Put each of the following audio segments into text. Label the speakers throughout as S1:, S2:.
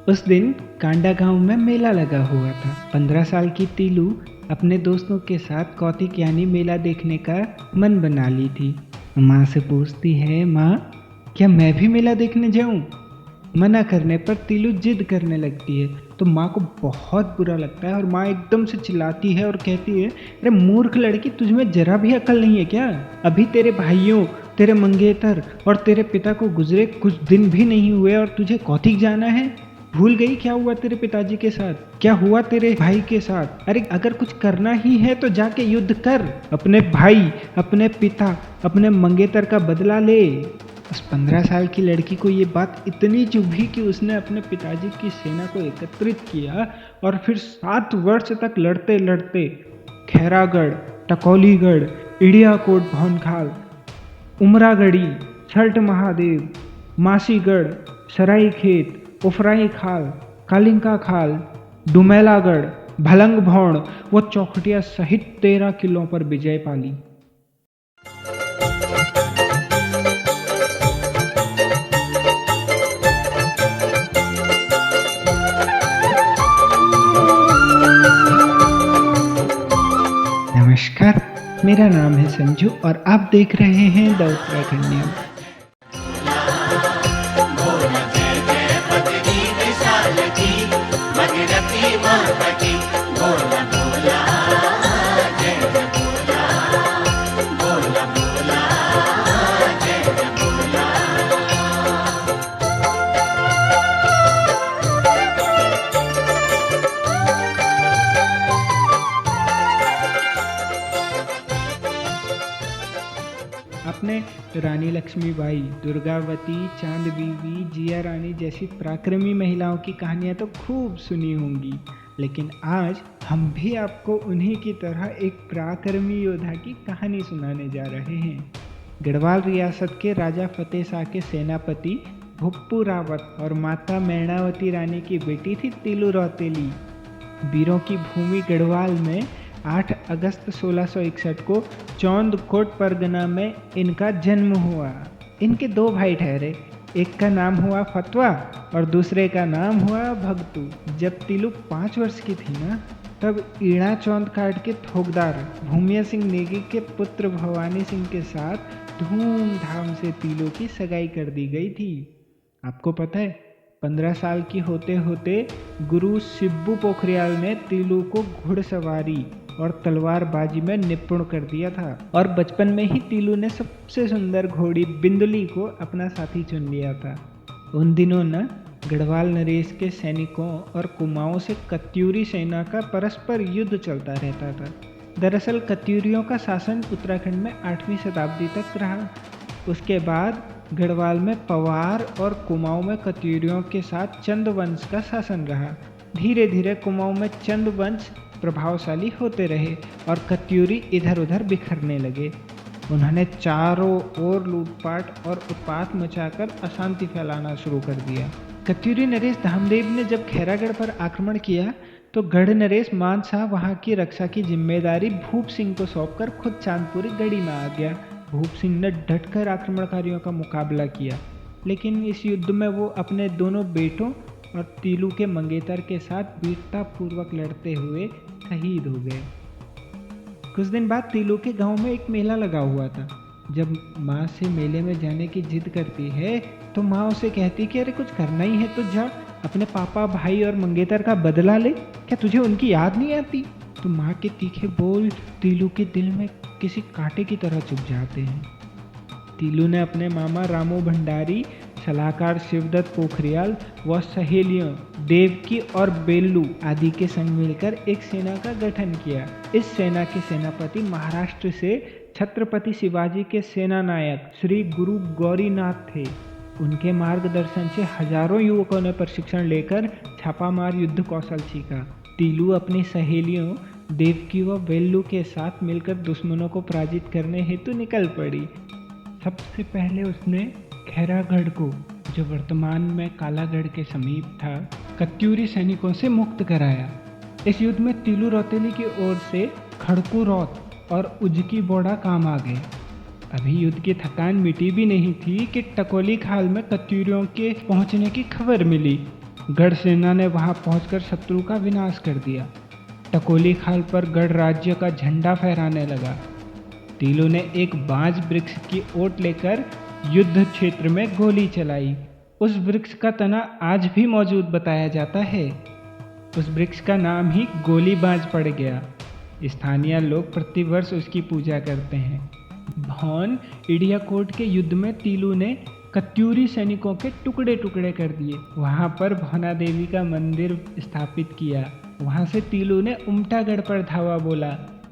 S1: उस दिन कांडा गांव में मेला लगा हुआ था। 15 साल की तीलू अपने दोस्तों के साथ कौतिक यानी मेला देखने का मन बना ली थी। माँ से पूछती है, माँ क्या मैं भी मेला देखने जाऊँ? मना करने पर तीलू जिद करने लगती है तो माँ को बहुत बुरा लगता है और माँ एकदम से चिल्लाती है और कहती है, अरे मूर्ख लड़की, तुझमें जरा भी अकल नहीं है क्या? अभी तेरे भाइयों, तेरे मंगेतर और तेरे पिता को गुजरे कुछ दिन भी नहीं हुए और तुझे कौतिक जाना है? भूल गई क्या हुआ तेरे पिताजी के साथ, क्या हुआ तेरे भाई के साथ? अरे अगर कुछ करना ही है तो जाके युद्ध कर, अपने भाई, अपने पिता, अपने मंगेतर का बदला ले। उस 15 साल की लड़की को ये बात इतनी चुभी कि उसने अपने पिताजी की सेना को एकत्रित किया और फिर 7 वर्ष तक लड़ते लड़ते खैरागढ़, टकौलीगढ़, इडियाकोट भौनखाल, उमरागढ़ी, छल्ट महादेव, मासीगढ़, सराईखेत, उफराई खाल, कालिंका खाल, डुमेलागढ़, भलंग भौड़ व चौखटिया सहित 13 किलों पर विजय पाली। नमस्कार, मेरा नाम है संजू और आप देख रहे हैं द उत्तराखंड न्यूज। आपने रानी लक्ष्मीबाई, दुर्गावती, चांद बीवी, जिया रानी जैसी पराक्रमी महिलाओं की कहानियां तो खूब सुनी होंगी, लेकिन आज हम भी आपको उन्हीं की तरह एक पराक्रमी योद्धा की कहानी सुनाने जा रहे हैं। गढ़वाल रियासत के राजा फतेह शाह के सेनापति भुप्पू रावत और माता मैणावती रानी की बेटी थी तीलू रौतेली। वीरों की भूमि गढ़वाल में 8 अगस्त 1661 को चौंदकोट परगना में इनका जन्म हुआ। इनके 2 भाई ठहरे, एक का नाम हुआ फतवा और दूसरे का नाम हुआ भगतू। जब तीलू 5 वर्ष की थी ना, तब ईणा चौंद काट के थोकदार भूमिया सिंह नेगी के पुत्र भवानी सिंह के साथ धूमधाम से तीलू की सगाई कर दी गई थी। आपको पता है, 15 साल की होते होते गुरु शिब्बू पोखरियाल ने तीलू को घुड़सवारी और तलवारबाजी में निपुण कर दिया था और बचपन में ही तीलू ने सबसे सुंदर घोड़ी बिंदुली को अपना साथी चुन लिया था। उन दिनों न गढ़वाल नरेश के सैनिकों और कुमाऊं से कत्यूरी सेना का परस्पर युद्ध चलता रहता था। दरअसल कत्यूरियों का शासन उत्तराखंड में 8वीं शताब्दी तक रहा। उसके बाद गढ़वाल में पवार और कुमाऊं में कत्यूरियों के साथ चंद वंश का शासन रहा। धीरे धीरे कुमाऊं में चंद वंश प्रभावशाली होते रहे और कत्यूरी इधर उधर बिखरने लगे। उन्होंने चारों ओर लूटपाट और उत्पात मचाकर अशांति फैलाना शुरू कर दिया। कत्यूरी नरेश धामदेव ने जब खैरागढ़ पर आक्रमण किया तो गढ़ नरेश मान शाह वहां की रक्षा की जिम्मेदारी भूप सिंह को सौंपकर खुद चांदपुरी गढ़ी में आ गया। भूप सिंह ने डटकर आक्रमणकारियों का मुकाबला किया, लेकिन इस युद्ध में वो अपने दोनों बेटों और तीलू के मंगेतर के साथ वीरता पूर्वक लड़ते हुए शहीद हो गए। कुछ दिन बाद तीलू के गांव में एक मेला लगा हुआ था। जब माँ से मेले में जाने की जिद करती है तो माँ उसे कहती कि अरे कुछ करना ही है तो जा, अपने पापा, भाई और मंगेतर का बदला ले, क्या तुझे उनकी याद नहीं आती? तो माँ के तीखे बोल तीलू के दिल में किसी कांटे की तरह चुभ जाते हैं। तीलू ने अपने मामा रामू भंडारी, सलाहकार शिवदत्त पोखरियाल व सहेलियों देवकी और बेल्लू आदि के संग मिलकर एक सेना का गठन किया। इस सेना के सेनापति महाराष्ट्र से छत्रपति शिवाजी के सेना नायक श्री गुरु गौरीनाथ थे। उनके मार्गदर्शन से हजारों युवकों ने प्रशिक्षण लेकर छापामार युद्ध कौशल सीखा। तीलू अपनी सहेलियों देवकी व बेल्लू के साथ मिलकर दुश्मनों को पराजित करने हेतु निकल पड़ी। सबसे पहले उसने खैरागढ़ को, जो वर्तमान में कालागढ़ के समीप था, कत्यूरी सैनिकों से मुक्त कराया। इस युद्ध में तीलू रौतेली की ओर से खड़कू रौत और उजकी बोड़ा काम आ गए। अभी युद्ध की थकान मिटी भी नहीं थी कि टकोली खाल में कत्यूरियों के पहुंचने की खबर मिली। गढ़ सेना ने वहां पहुंचकर शत्रु का विनाश कर दिया। टकोली खाल पर गढ़ राज्य का झंडा फहराने लगा। तीलू ने एक बांज वृक्ष की ओट लेकर युद्ध क्षेत्र में गोली चलाई। उस वृक्ष का तना आज भी मौजूद बताया जाता है। उस वृक्ष का नाम ही गोली बांज पड़ गया। स्थानीय लोग प्रतिवर्ष उसकी पूजा करते हैं। भौन इडियाकोट के युद्ध में तीलू ने कत्यूरी सैनिकों के टुकड़े टुकड़े कर दिए। वहां पर भौना देवी का मंदिर स्थापित किया। वहां से तीलू ने उमटागढ़ पर धावा बोला।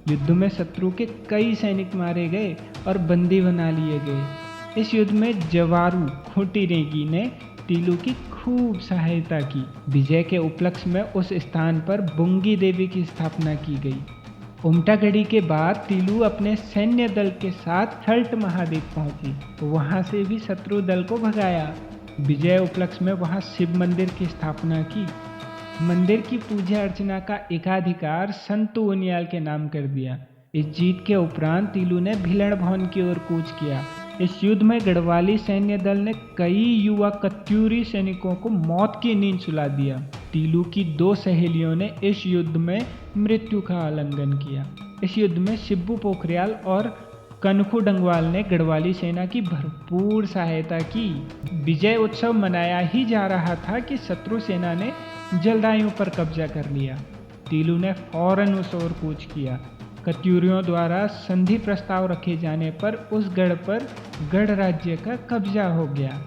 S1: युद्ध में शत्रु के कई सैनिक मारे गए और बंदी बना लिए गए। इस युद्ध में जवारू खूंटी नेगी ने तीलू की खूब सहायता की। विजय के उपलक्ष्य में उस स्थान पर बुंगी देवी की स्थापना की गई। उमटागढ़ी के बाद तीलू अपने सैन्य दल के साथ थल्ट महाद्वीप पहुंची। वहां से भी शत्रु दल को भगाया। विजय उपलक्ष्य में वहां शिव मंदिर की स्थापना की। मंदिर की पूजा अर्चना का एकाधिकार संतु उनियाल के नाम कर दिया। इस जीत के उपरांत तीलू ने भिलड़ भवन की ओर कूच किया। इस युद्ध में गढ़वाली सैन्य दल ने कई युवा कत्यूरी सैनिकों को मौत की नींद सुला दिया। तीलू की 2 सहेलियों ने इस युद्ध में मृत्यु का आलिंगन किया। इस युद्ध में शिब्बू पोखरियाल और कनखू डंगवाल ने गढ़वाली सेना की भरपूर सहायता की। विजय उत्सव मनाया ही जा रहा था कि शत्रु सेना ने जलदायू पर कब्जा कर लिया। तीलू ने फौरन उस ओर कूच किया। कत्यूरियों द्वारा संधि प्रस्ताव रखे जाने पर उस गढ़ पर गढ़ राज्य का कब्जा हो गया।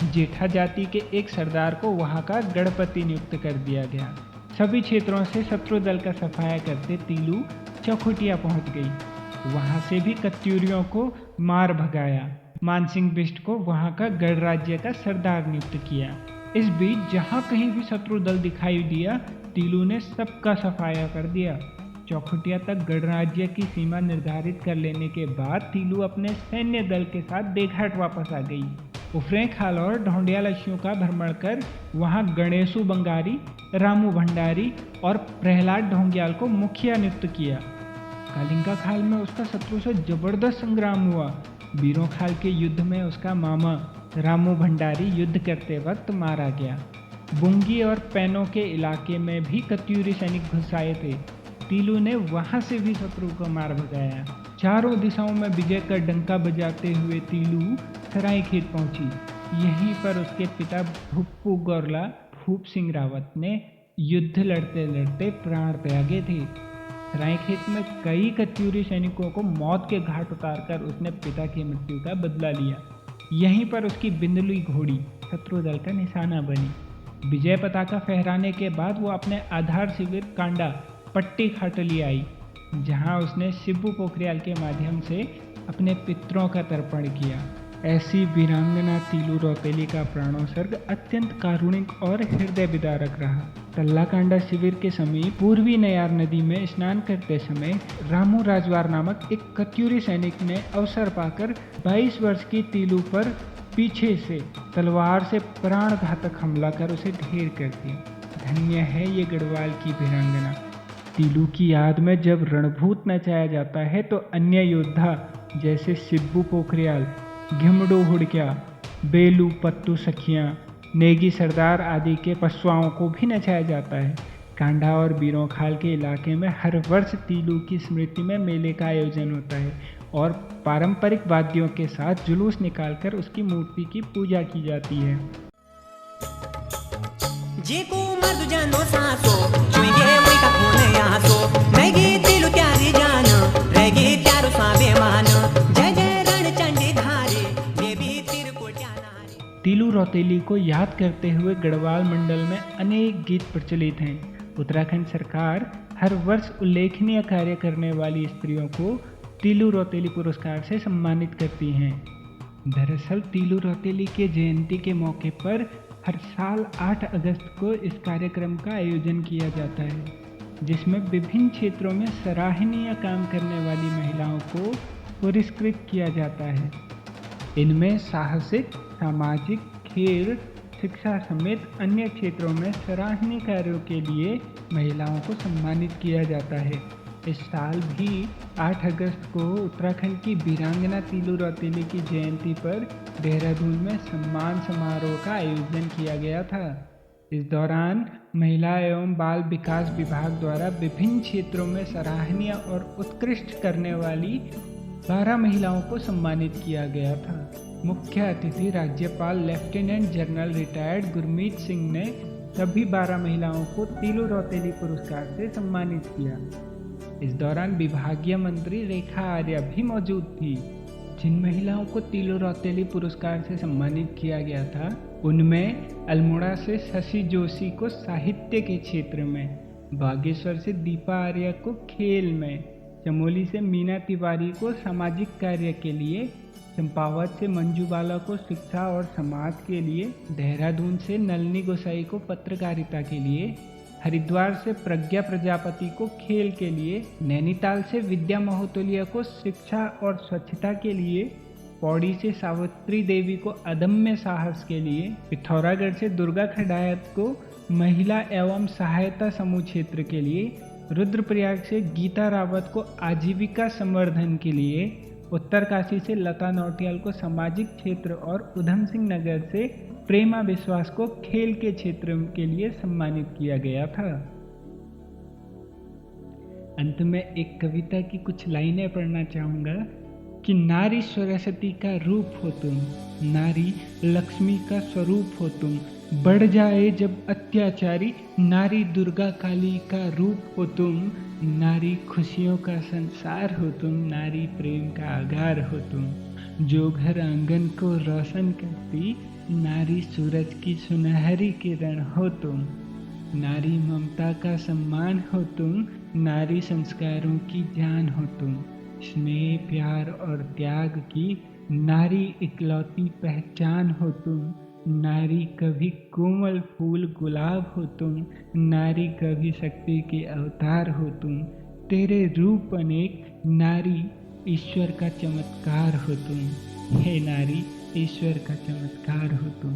S1: जेठा जाति के एक सरदार को वहां का गढ़पति नियुक्त कर दिया गया। सभी क्षेत्रों से शत्रु दल का सफाया करते तीलू चौखुटिया पहुंच गई। वहां से भी कत्यूरियों को मार भगाया। मानसिंह बिष्ट को वहां का गढ़ राज्य का सरदार नियुक्त किया। इस बीच जहां कहीं भी शत्रु दल दिखाई दिया, तीलू ने सबका सफाया कर दिया। चौखुटिया तक गढ़ राज्य की सीमा निर्धारित कर लेने के बाद तीलू अपने सैन्य दल के साथ देघाट वापस आ गई। उफरे खाल और ढोंडिया लक्ष्यों का भ्रमण कर वहां गणेशु बंगारी, रामू भंडारी और प्रहलाद ढोंगियाल को मुखिया नियुक्त किया। कालिंगा खाल में उसका शत्रु से जबरदस्त संग्राम हुआ। बीरों खाल के युद्ध में उसका मामा रामू भंडारी युद्ध करते वक्त मारा गया। बुंगी और पैनों के इलाके में भी कत्यूरी सैनिक घुस आए थे। तीलू ने वहां से भी शत्रु को मार भगाया। चारों दिशाओं में विजय का डंका बजाते हुए तीलू सरायखेत पहुंची। यहीं पर उसके पिता भुप्पू गौरला भूप सिंह रावत ने युद्ध लड़ते लड़ते प्राण त्यागे थे। सरायखेत में कई कत्यूरी सैनिकों को मौत के घाट उतारकर उसने पिता की मृत्यु का बदला लिया। यहीं पर उसकी बिंदुली घोड़ी शत्रु दल का निशाना बनी। विजय पताका फहराने के बाद वो अपने आधार शिविर कांडा पट्टी खाटली आई, जहां उसने शिब्बू पोखरियाल के माध्यम से अपने पितरों का तर्पण किया। ऐसी वीरांगना तीलू रौतेली का प्राणोत्सर्ग अत्यंत कारुणिक और हृदय विदारक रहा। तल्लाकांडा शिविर के समीप पूर्वी नयार नदी में स्नान करते समय रामू राजवार नामक एक कत्यूरी सैनिक ने अवसर पाकर 22 वर्ष की तीलू पर पीछे से तलवार से प्राण घातक हमला कर उसे ढेर कर दिया। धन्य है ये गढ़वाल की वीरांगना। तीलू की याद में जब रणभूत नचाया जाता है तो अन्य योद्धा जैसे शिब्बू पोखरियाल, घिमडू हुड़क्या, बेलू पत्तू सखियाँ, नेगी सरदार आदि के पशुओं को भी नचाया जाता है। कांडा और बीरों खाल के इलाके में हर वर्ष तीलू की स्मृति में मेले का आयोजन होता है और पारंपरिक वाद्यों के साथ जुलूस निकालकर उसकी मूर्ति की पूजा की जाती है। तीलू रौतेली को याद करते हुए गढ़वाल मंडल में अनेक गीत प्रचलित हैं। उत्तराखंड सरकार हर वर्ष उल्लेखनीय कार्य करने वाली स्त्रियों को तीलू रौतेली पुरस्कार से सम्मानित करती हैं। दरअसल तीलू रौतेली के जयंती के मौके पर हर साल 8 अगस्त को इस कार्यक्रम का आयोजन किया जाता है, जिसमें विभिन्न क्षेत्रों में सराहनीय काम करने वाली महिलाओं को पुरस्कृत किया जाता है। इनमें साहसिक, सामाजिक, खेल, शिक्षा समेत अन्य क्षेत्रों में सराहनीय कार्यों के लिए महिलाओं को सम्मानित किया जाता है। इस साल भी 8 अगस्त को उत्तराखंड की वीरांगना तीलू रौतेली की जयंती पर देहरादून में सम्मान समारोह का आयोजन किया गया था। इस दौरान महिला एवं बाल विकास विभाग द्वारा विभिन्न क्षेत्रों में सराहनीय और उत्कृष्ट करने वाली 12 महिलाओं को सम्मानित किया गया था। मुख्य अतिथि राज्यपाल lieutenant general retired Gurmeet Singh ने सभी 12 महिलाओं को तीलू रौतेली पुरस्कार से सम्मानित किया। इस दौरान विभागीय मंत्री रेखा आर्या भी मौजूद थी। जिन महिलाओं को तीलू रौतेली पुरस्कार से सम्मानित किया गया था उनमें अल्मोड़ा से शशि जोशी को साहित्य के क्षेत्र में, बागेश्वर से दीपा आर्या को खेल में, चमोली से मीना तिवारी को सामाजिक कार्य के लिए, चंपावत से मंजू बाला को शिक्षा और समाज के लिए, देहरादून से नलिनी गोसाई को पत्रकारिता के लिए, हरिद्वार से प्रज्ञा प्रजापति को खेल के लिए, नैनीताल से विद्या महोतोलिया को शिक्षा और स्वच्छता के लिए, पौड़ी से सावित्री देवी को अदम्य साहस के लिए, पिथौरागढ़ से दुर्गा खडायत को महिला एवं सहायता समूह क्षेत्र के लिए, रुद्रप्रयाग से गीता रावत को आजीविका संवर्धन के लिए, उत्तरकाशी से लता नौटियाल को सामाजिक क्षेत्र और उधम सिंह नगर से प्रेमा विश्वास को खेल के क्षेत्र के लिए सम्मानित किया गया था। अंत में एक कविता की कुछ लाइनें पढ़ना चाहूँगा कि नारी सरस्वती का रूप हो तुम, नारी लक्ष्मी का स्वरूप हो तुम, बढ़ जाए जब अत्याचारी, नारी दुर्गा काली का रूप हो तुम, नारी खुशियों का संसार हो तुम, नारी प्रेम का आगार हो तुम, जो घर आंगन को रोशन करती, नारी सूरज की सुनहरी किरण हो तुम, नारी ममता का सम्मान हो तुम, नारी संस्कारों की जान हो तुम, स्नेह प्यार और त्याग की नारी इकलौती पहचान हो तुम, नारी कभी कोमल फूल गुलाब हो तुम, नारी कभी शक्ति के अवतार हो तुम, तेरे रूप अनेक, नारी ईश्वर का चमत्कार हो तुम, हे नारी ईश्वर का चमत्कार हो तुम।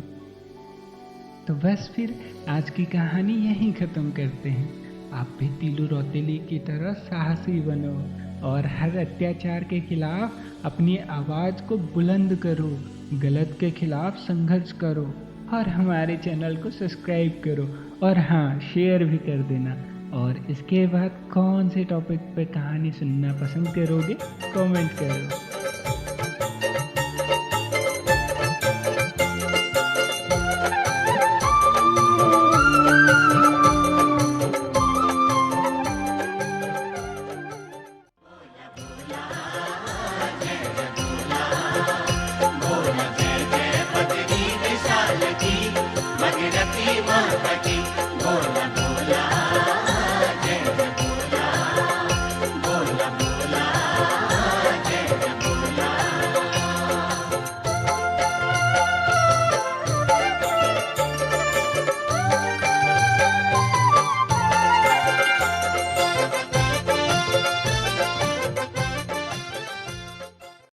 S1: तो बस फिर आज की कहानी यहीं ख़त्म करते हैं। आप भी तीलू रौतेली की तरह साहसी बनो और हर अत्याचार के खिलाफ अपनी आवाज़ को बुलंद करो, गलत के खिलाफ संघर्ष करो और हमारे चैनल को सब्सक्राइब करो और हाँ, शेयर भी कर देना। और इसके बाद कौन से टॉपिक पे कहानी सुनना पसंद करोगे, कमेंट करो।